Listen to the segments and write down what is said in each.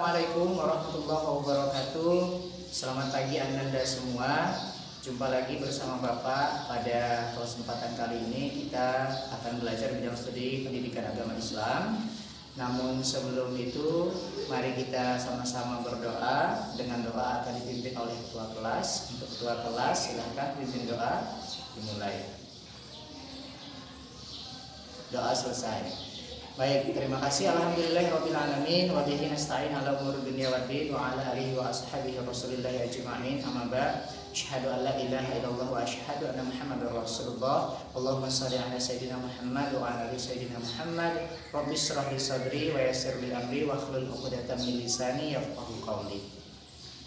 Assalamualaikum warahmatullahi wabarakatuh. Selamat pagi Ananda semua. Jumpa lagi bersama Bapak. Pada kesempatan kali ini kita akan belajar bidang studi pendidikan agama Islam. Namun sebelum itu, mari kita sama-sama berdoa. Dengan doa akan dipimpin oleh ketua kelas. Untuk ketua kelas, silahkan pimpin doa. Dimulai. Doa selesai. Baik, terima kasih. Alhamdulillahirabbil alamin wa bihi nasta'in ala umuri dunya waddin wa ala alihi wa ashabihi rasulillahi ajma'in. Amma ba'd. Asyhadu an la ilaha illallah wa asyhadu anna Muhammadar Rasulullah. Allahumma shalli ala sayyidina Muhammad wa ala ali sayyidina Muhammad. Rabbi shrah li sadri wa yassir li amri wa hlul 'uqdatam min lisani yafqahu qawli.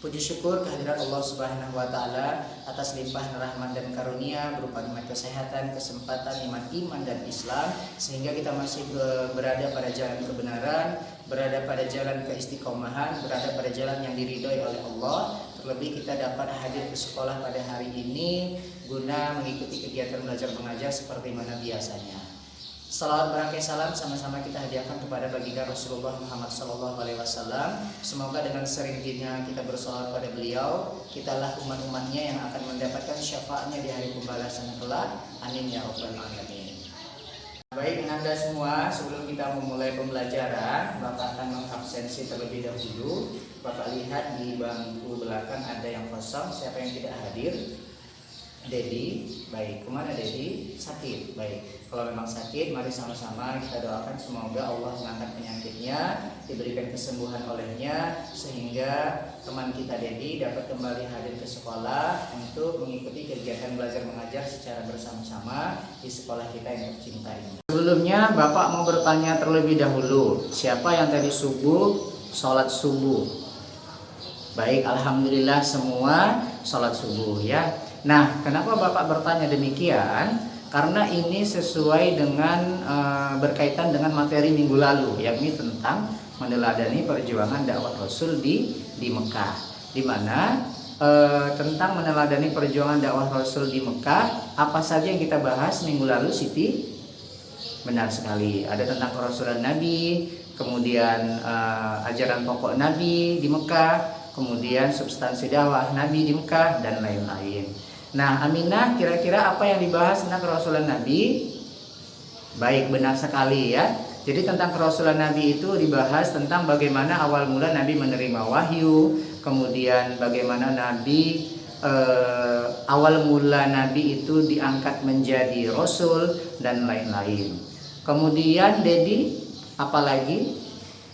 Puji syukur kehadirat Allah Subhanahu wa taala atas limpahan rahmat dan karunia berupa nikmat kesehatan, kesempatan, nikmat iman dan Islam, sehingga kita masih berada pada jalan kebenaran, berada pada jalan keistiqomahan, berada pada jalan yang diridhoi oleh Allah. Terlebih kita dapat hadir ke sekolah pada hari ini guna mengikuti kegiatan belajar mengajar seperti mana biasanya. Salawat berangkai salam sama-sama kita hadiahkan kepada baginda Rasulullah Muhammad SAW. Semoga dengan seringnya kita bersalawat pada beliau, kitalah umat-umatnya yang akan mendapatkan syafaatnya di hari pembalasan kelak. Amin ya rabbal alamin. Baik Anda semua, sebelum kita memulai pembelajaran, Bapak akan mengabsensi terlebih dahulu. Bapak lihat di bangku belakang ada yang kosong. Siapa yang tidak hadir? Dedi, baik. Kemana Dedi? Sakit, baik. Kalau memang sakit, mari sama-sama kita doakan semoga Allah mengangkat penyakitnya, diberikan kesembuhan olehnya, sehingga teman kita Dedi dapat kembali hadir ke sekolah untuk mengikuti kegiatan belajar mengajar secara bersama-sama di sekolah kita yang tercinta ini. Sebelumnya Bapak mau bertanya terlebih dahulu, siapa yang tadi subuh sholat subuh? Baik, alhamdulillah semua sholat subuh ya. Nah, kenapa Bapak bertanya demikian? Karena ini sesuai dengan berkaitan dengan materi minggu lalu, yakni tentang meneladani perjuangan dakwah Rasul di Mekah. Di mana tentang meneladani perjuangan dakwah Rasul di Mekah, apa saja yang kita bahas minggu lalu, Siti? Benar sekali. Ada tentang kerasulan Nabi, kemudian ajaran pokok Nabi di Mekah, kemudian substansi dakwah Nabi di Mekah, dan lain-lain. Nah, Aminah, kira-kira apa yang dibahas tentang kerasulan Nabi? Baik, benar sekali ya. Jadi tentang kerasulan Nabi itu dibahas tentang bagaimana awal mula Nabi menerima wahyu, kemudian bagaimana Nabi awal mula Nabi itu diangkat menjadi Rasul, dan lain-lain. Kemudian Dedi, apalagi?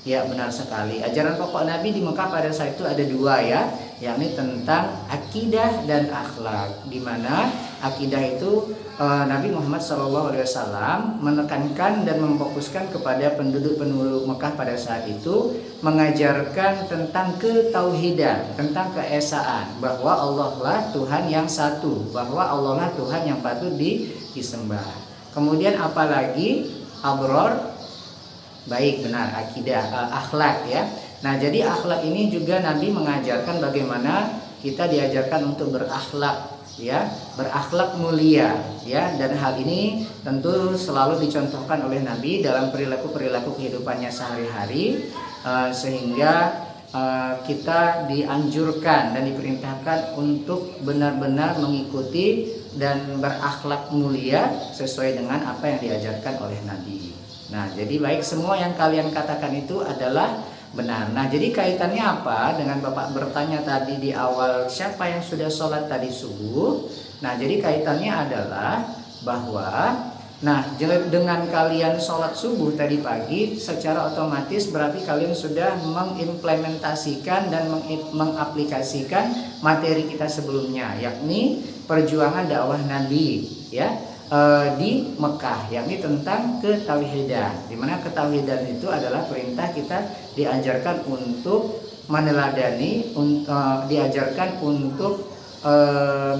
Ya, benar sekali. Ajaran pokok Nabi di Mekah pada saat itu ada dua ya, yakni tentang akidah dan akhlak. Di mana akidah itu Nabi Muhammad SAW menekankan dan memfokuskan kepada penduduk Mekah pada saat itu, mengajarkan tentang ketauhidan, tentang keesaan, bahwa Allah lah Tuhan yang satu, bahwa Allah lah Tuhan yang patut disembah. Kemudian apalagi? Abror. Baik, benar, akidah, akhlak ya. Nah, jadi akhlak ini juga Nabi mengajarkan bagaimana kita diajarkan untuk berakhlak ya, berakhlak mulia ya, dan hal ini tentu selalu dicontohkan oleh Nabi dalam perilaku kehidupannya sehari-hari, sehingga kita dianjurkan dan diperintahkan untuk benar-benar mengikuti dan berakhlak mulia sesuai dengan apa yang diajarkan oleh Nabi. Nah, jadi baik, semua yang kalian katakan itu adalah benar. Nah, jadi kaitannya apa dengan Bapak bertanya tadi di awal, siapa yang sudah sholat tadi subuh? Nah, jadi kaitannya adalah bahwa, nah, dengan kalian sholat subuh tadi pagi, secara otomatis berarti kalian sudah mengimplementasikan dan mengaplikasikan materi kita sebelumnya, yakni perjuangan dakwah Nabi ya, di Mekah, yakni tentang ketauhidan. Dimana ketauhidan itu adalah perintah kita diajarkan untuk meneladani, diajarkan untuk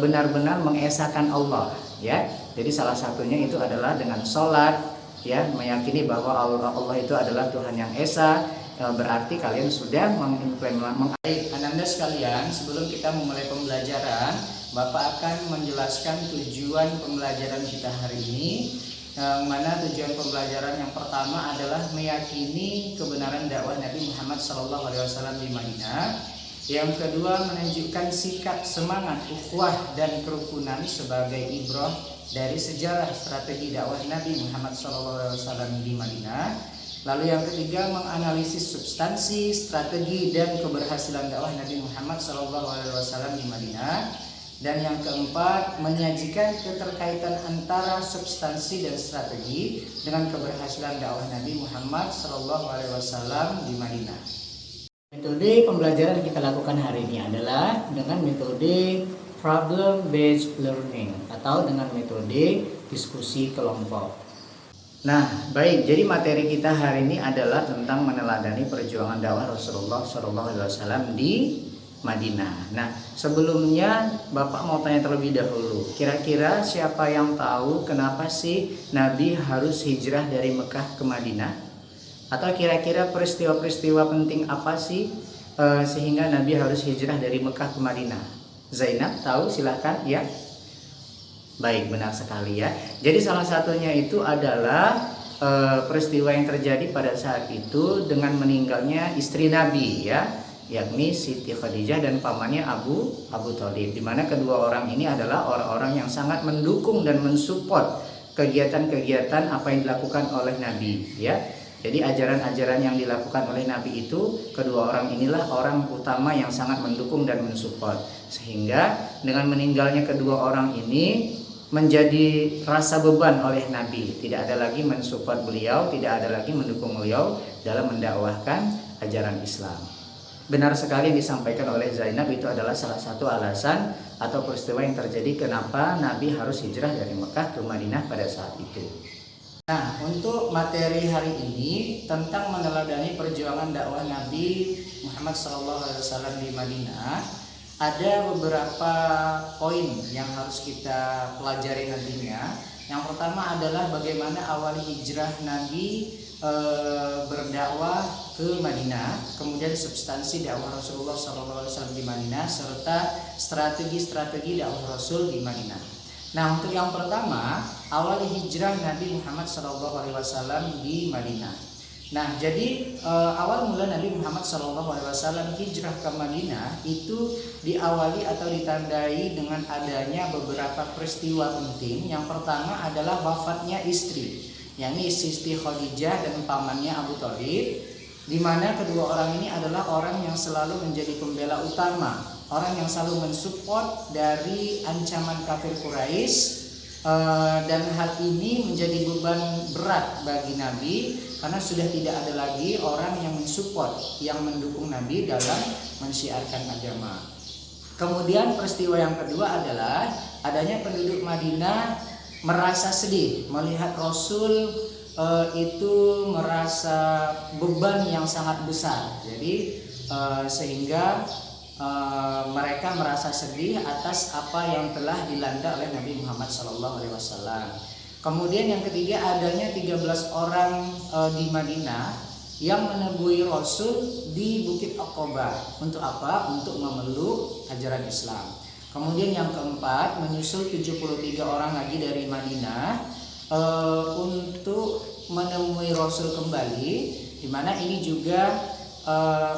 benar-benar mengesahkan Allah ya. Jadi salah satunya itu adalah dengan sholat ya, meyakini bahwa Allah itu adalah Tuhan yang esa. Berarti kalian sudah mengimplementasikan. Ananda sekalian, sebelum kita memulai pembelajaran, Bapak akan menjelaskan tujuan pembelajaran kita hari ini. yang mana tujuan pembelajaran yang pertama adalah meyakini kebenaran dakwah Nabi Muhammad SAW di Madinah. Yang kedua, menunjukkan sikap semangat ukhuwah dan kerukunan sebagai ibrah dari sejarah strategi dakwah Nabi Muhammad SAW di Madinah. Lalu yang ketiga, menganalisis substansi, strategi, dan keberhasilan dakwah Nabi Muhammad SAW di Madinah. Dan yang keempat, menyajikan keterkaitan antara substansi dan strategi dengan keberhasilan dakwah Nabi Muhammad SAW di Madinah. Metode pembelajaran yang kita lakukan hari ini adalah dengan metode problem based learning atau dengan metode diskusi kelompok. Nah, baik. Jadi materi kita hari ini adalah tentang meneladani perjuangan dakwah Rasulullah SAW di Madinah. Nah, sebelumnya Bapak mau tanya terlebih dahulu. Kira-kira siapa yang tahu kenapa sih Nabi harus hijrah dari Mekah ke Madinah? Atau kira-kira peristiwa-peristiwa penting apa sih sehingga Nabi harus hijrah dari Mekah ke Madinah? Zainab tahu? Silahkan ya. Baik, benar sekali ya. Jadi salah satunya itu adalah peristiwa yang terjadi pada saat itu dengan meninggalnya istri Nabi ya, yakni Siti Khadijah dan pamannya Abu Thalib, di mana kedua orang ini adalah orang-orang yang sangat mendukung dan mensupport kegiatan-kegiatan apa yang dilakukan oleh Nabi ya. Jadi ajaran-ajaran yang dilakukan oleh Nabi itu kedua orang inilah orang utama yang sangat mendukung dan mensupport, sehingga dengan meninggalnya kedua orang ini menjadi rasa beban oleh Nabi. Tidak ada lagi mensupport beliau, tidak ada lagi mendukung beliau dalam mendakwahkan ajaran Islam. Benar sekali disampaikan oleh Zainab, itu adalah salah satu alasan atau peristiwa yang terjadi kenapa Nabi harus hijrah dari Mekah ke Madinah pada saat itu. Nah, untuk materi hari ini tentang meneladani perjuangan dakwah Nabi Muhammad SAW di Madinah, ada beberapa poin yang harus kita pelajari nantinya. Yang pertama adalah bagaimana awal hijrah Nabi berdakwah ke Madinah, kemudian substansi dakwah Rasulullah SAW di Madinah, serta strategi-strategi dakwah Rasul di Madinah. Nah, untuk yang pertama, awal hijrah Nabi Muhammad SAW di Madinah. Nah, jadi awal mula Nabi Muhammad SAW hijrah ke Madinah itu diawali atau ditandai dengan adanya beberapa peristiwa penting. Yang pertama adalah wafatnya istri, yakni Siti Khadijah dan pamannya Abu Thalib, di mana kedua orang ini adalah orang yang selalu menjadi pembela utama, orang yang selalu mensupport dari ancaman kafir Quraisy. Dan hal ini menjadi beban berat bagi Nabi karena sudah tidak ada lagi orang yang mensupport, yang mendukung Nabi dalam mensyiarkan agama. Kemudian peristiwa yang kedua adalah adanya penduduk Madinah merasa sedih melihat Rasul itu merasa beban yang sangat besar. Jadi sehingga mereka merasa sedih atas apa yang telah dilanda oleh Nabi Muhammad SAW. Kemudian yang ketiga adanya 13 orang di Madinah yang menemui Rasul di Bukit Aqabah. Untuk apa? Untuk memeluk ajaran Islam. Kemudian yang keempat, menyusul 73 orang lagi dari Madinah untuk menemui Rasul kembali, di mana ini juga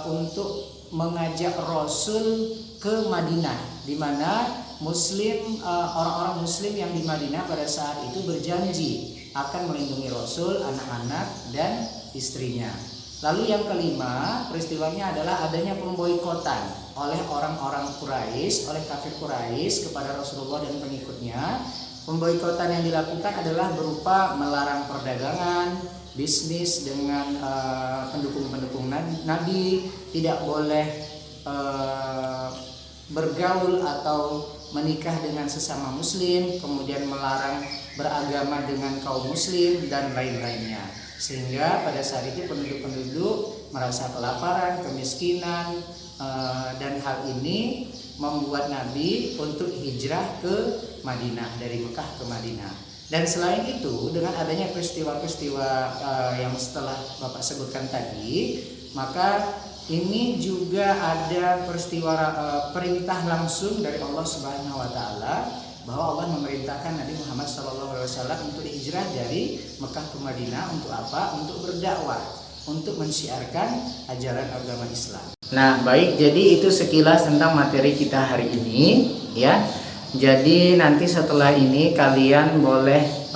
untuk mengajak Rasul ke Madinah, di mana Muslim, orang-orang Muslim yang di Madinah pada saat itu berjanji akan melindungi Rasul, anak-anak dan istrinya. Lalu yang kelima, peristiwanya adalah adanya pemboikotan oleh orang-orang Quraisy, oleh kafir Quraisy kepada Rasulullah dan pengikutnya. Pemboikotan yang dilakukan adalah berupa melarang perdagangan, bisnis dengan pendukung-pendukung Nabi, tidak boleh bergaul atau menikah dengan sesama muslim, kemudian melarang beragama dengan kaum muslim dan lain-lainnya. Sehingga pada saat itu penduduk-penduduk merasa kelaparan, kemiskinan, dan hal ini membuat Nabi untuk hijrah ke Madinah, dari Mekah ke Madinah. Dan selain itu, dengan adanya peristiwa-peristiwa yang setelah Bapak sebutkan tadi, maka ini juga ada peristiwa perintah langsung dari Allah Subhanahu wa taala, bahwa Allah memerintahkan Nabi Muhammad SAW untuk hijrah dari Mekah ke Madinah untuk apa? Untuk berdakwah, untuk mensiarkan ajaran agama Islam. Nah, baik, jadi itu sekilas tentang materi kita hari ini ya. Jadi nanti setelah ini kalian boleh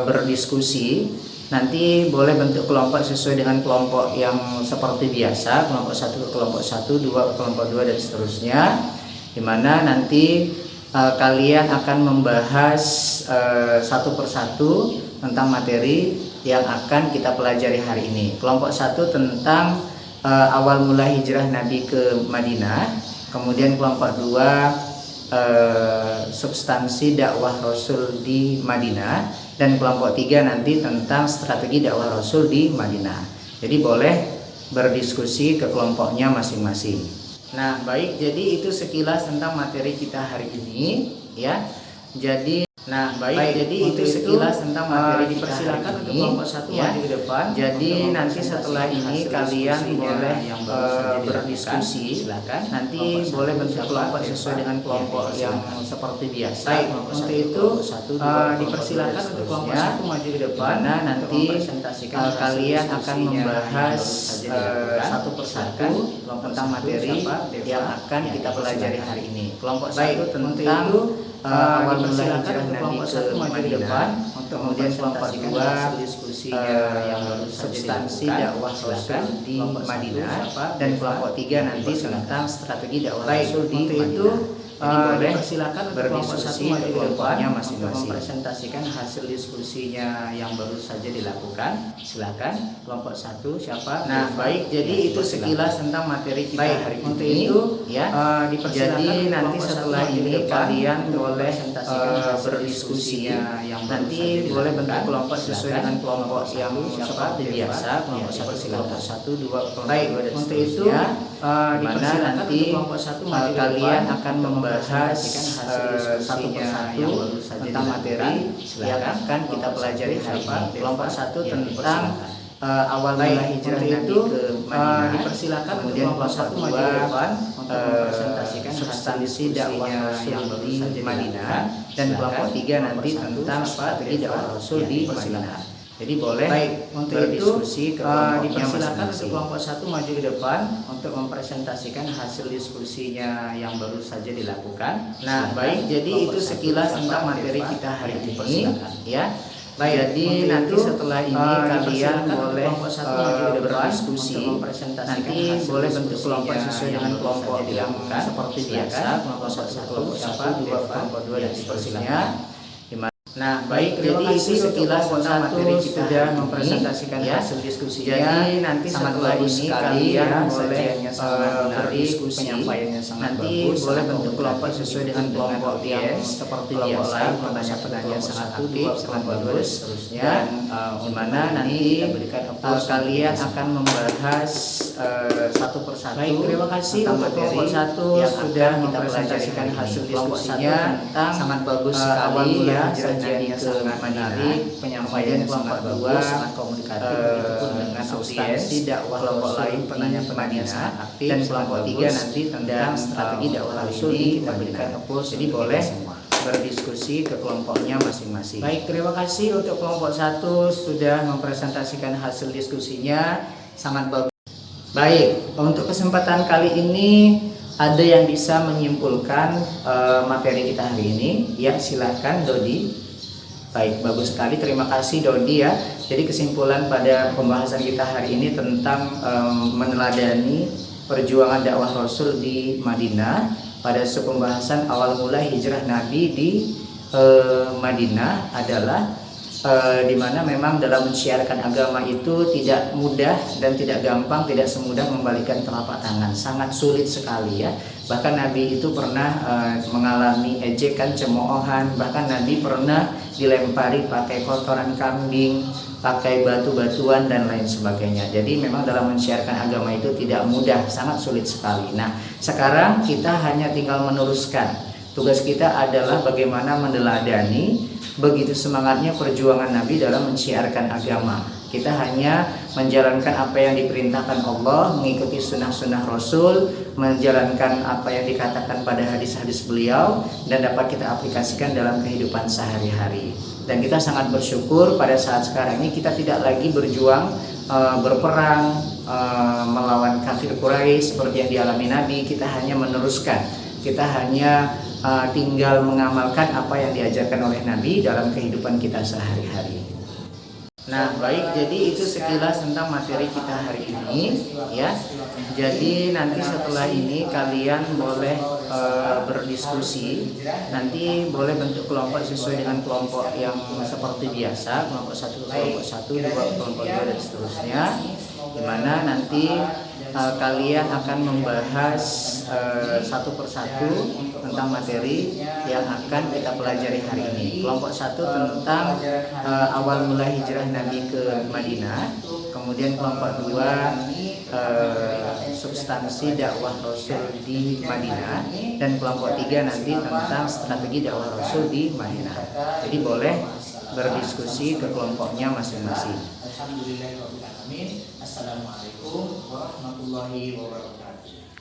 berdiskusi. Nanti boleh bentuk kelompok sesuai dengan kelompok yang seperti biasa, kelompok 1 ke kelompok 1, 2 ke kelompok 2 dan seterusnya. Dimana nanti kalian akan membahas satu persatu tentang materi yang akan kita pelajari hari ini. Kelompok 1 tentang awal mula hijrah Nabi ke Madinah. Kemudian kelompok 2 substansi dakwah Rasul di Madinah, dan kelompok 3 nanti tentang strategi dakwah Rasul di Madinah. Jadi boleh berdiskusi ke kelompoknya masing-masing. Nah, baik, jadi itu sekilas tentang materi kita hari ini ya. Jadi jadi itu sekilas tentang materi dipersilakan untuk kelompok 1 maju ke depan. Jadi nanti setelah ini kalian boleh berdiskusi. Silakan. Nanti boleh bentuk kelompok sesuai dengan kelompok yang seperti biasa. Untuk itu dipersilakan untuk kelompok 1 maju ke depan. Nah, nanti kalian akan membahas satu persatu tentang materi yang akan kita pelajari hari ini. Kelompok 1 tentang awal mula hijrah Nabi ke Madinah, kemudian kelompok 2 yang substansi dakwah Rasul di Madinah, dan kelompok 3 nanti tentang strategi dakwah Rasul di Madinah. Jadi boleh berdiskusi ke kelompoknya masing-masing, mempresentasikan hasil diskusinya yang baru saja dilakukan. Silakan kelompok 1 siapa? Nah, baik, jadi itu sekilas tentang materi kita hari ini ya. Jadi nanti setelah ini kalian boleh berdiskusi. Nanti boleh bentuk kelompok sesuai dengan kelompok yang seperti biasa, kelompok 1 kelompok 1, 2 kelompok 2 dan seterusnya. Dimana nanti kalian akan membahas satu persatu tentang materi yang akan kita pelajari hari ini. Kelompok 1 tentang awal mula hijrah Nabi ke Madinah, dipersilakan kemudian kelompok 2 substansi dakwah Rasul di Madinah, dan kelompok 3 nanti tentang strategi dakwah Rasul di Madinah. Jadi boleh berdiskusi ke kelompoknya masing-masing. Kelompok 1 maju ke depan untuk mempresentasikan hasil diskusinya yang baru saja dilakukan. Nah, baik, jadi itu sekilas tentang materi kita hari ini ya. Jadi nanti setelah ini kalian boleh berdiskusi. Nanti boleh bentuk kelompok sesuai dengan kelompok yang seperti biasa, kelompok 1 kelompok 1, 2 kelompok 2 dan seterusnya. Nah, baik, jadi itu sekilas tentang materi kita sudah mempresentasikan hasil diskusinya. Jadi nanti setelah ini kalian boleh berdiskusi. Nanti boleh bentuk kelompok sesuai dengan kelompok yang seperti biasa, penanya-penanya sangat aktif, kelompok 2 dan seterusnya. Dimana nanti kalian akan membahas satu persatu. Baik, terima kasih untuk kelompok 1 yang sudah mempresentasikan hasil diskusinya. Sangat bagus sekali ya. Yang sangat menarik, penyampaian kelompok 2 sangat komunikatif, begitupun dengan substansi dakwah kelompok lain penanya-penanya sangat aktif, dan kelompok 3 nanti tentang strategi dakwah Rasul di Madinah. Jadi boleh berdiskusi ke kelompoknya masing-masing. Baik, terima kasih untuk kelompok 1 sudah mempresentasikan hasil diskusinya, sangat bagus. Baik, untuk kesempatan kali ini ada yang bisa menyimpulkan materi kita hari ini? Ya, silahkan Dodi. Baik, bagus sekali, terima kasih Dodi ya. Jadi kesimpulan pada pembahasan kita hari ini tentang meneladani perjuangan dakwah Rasul di Madinah pada pembahasan awal mula hijrah Nabi di Madinah adalah dimana memang dalam mensiarkan agama itu tidak mudah dan tidak gampang, tidak semudah membalikan telapak tangan, sangat sulit sekali ya. Bahkan Nabi itu pernah mengalami ejekan, cemoohan, bahkan Nabi pernah dilempari pakai kotoran kambing, pakai batu-batuan dan lain sebagainya. Jadi memang dalam mensiarkan agama itu tidak mudah, sangat sulit sekali. Nah, sekarang kita hanya tinggal meneruskan. Tugas kita adalah bagaimana meneladani begitu semangatnya perjuangan Nabi dalam mensiarkan agama. Kita hanya menjalankan apa yang diperintahkan Allah, mengikuti sunnah-sunnah Rasul, menjalankan apa yang dikatakan pada hadis-hadis beliau, dan dapat kita aplikasikan dalam kehidupan sehari-hari. Dan kita sangat bersyukur pada saat sekarang ini kita tidak lagi berjuang berperang melawan kafir Quraisy seperti yang dialami Nabi. Kita hanya meneruskan, kita hanya tinggal mengamalkan apa yang diajarkan oleh Nabi dalam kehidupan kita sehari-hari. Nah, baik, jadi itu sekilas tentang materi kita hari ini, ya. Jadi nanti setelah ini kalian boleh berdiskusi. Nanti boleh bentuk kelompok sesuai dengan kelompok yang seperti biasa, kelompok 1, kelompok 1, 2, kelompok 2 dan seterusnya. Dimana nanti kalian akan membahas satu persatu tentang materi yang akan kita pelajari hari ini. Kelompok 1 tentang awal mula hijrah Nabi ke Madinah. Kemudian kelompok 2 substansi dakwah Rasul di Madinah. Dan kelompok 3 nanti tentang strategi dakwah Rasul di Madinah. Jadi boleh berdiskusi ke kelompoknya masing-masing. Alhamdulillahirabbil alamin. Assalamualaikum warahmatullahi wabarakatuh.